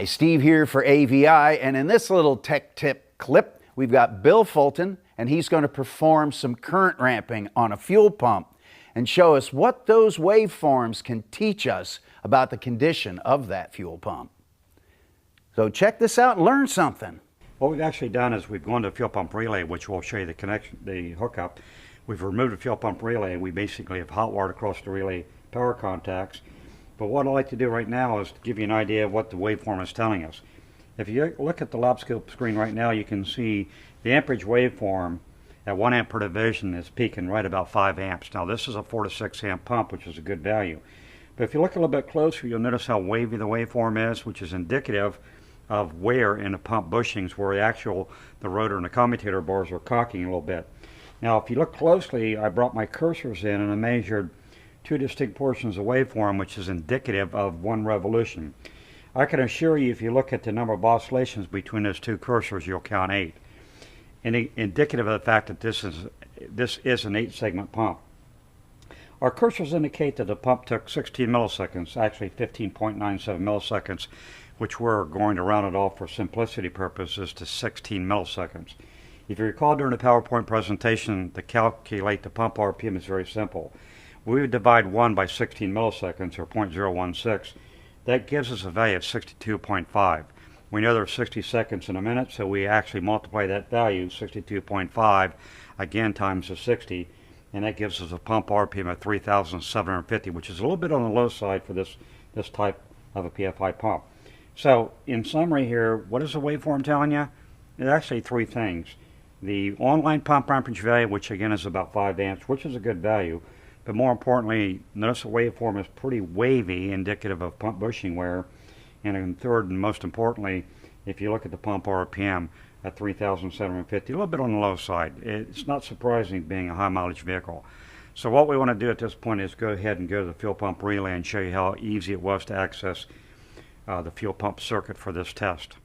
Hi, Steve here for AVI, and in this little tech tip clip, we've got Bill Fulton, and he's going to perform some current ramping on a fuel pump and show us what those waveforms can teach us about the condition of that fuel pump. So check this out and learn something. What we've actually done is we've gone to the fuel pump relay, which will show you the connection, the hookup. We've removed the fuel pump relay, and we basically have hot wired across the relay power contacts. But what I'd like to do right now is to give you an idea of what the waveform is telling us. If you look at the lobscope screen right now, you can see the amperage waveform at 1 amp per division is peaking right about 5 amps. Now this is a 4 to 6 amp pump, which is a good value. But if you look a little bit closer, you'll notice how wavy the waveform is, which is indicative of wear in the pump bushings, where the rotor and the commutator bars are cocking a little bit. Now if you look closely, I brought my cursors in and I measured 2 distinct portions of waveform, which is indicative of 1 revolution. I can assure you, if you look at the number of oscillations between those 2 cursors, you'll count 8. And indicative of the fact that this is an 8-segment pump. Our cursors indicate that the pump took 16 milliseconds, actually 15.97 milliseconds, which we're going to round it off for simplicity purposes to 16 milliseconds. If you recall during the PowerPoint presentation, to calculate the pump RPM is very simple. We would divide 1 by 16 milliseconds, or 0.016. That gives us a value of 62.5. We know there are 60 seconds in a minute, so we actually multiply that value, 62.5, again times the 60, and that gives us a pump RPM of 3,750, which is a little bit on the low side for this type of a PFI pump. So, in summary here, what is the waveform telling you? It's actually 3 things. The online pump amperage value, which again is about 5 amps, which is a good value. But more importantly, notice the waveform is pretty wavy, indicative of pump bushing wear. And then third, and most importantly, if you look at the pump RPM at 3,750, a little bit on the low side. It's not surprising being a high mileage vehicle. So what we want to do at this point is go ahead and go to the fuel pump relay and show you how easy it was to access the fuel pump circuit for this test.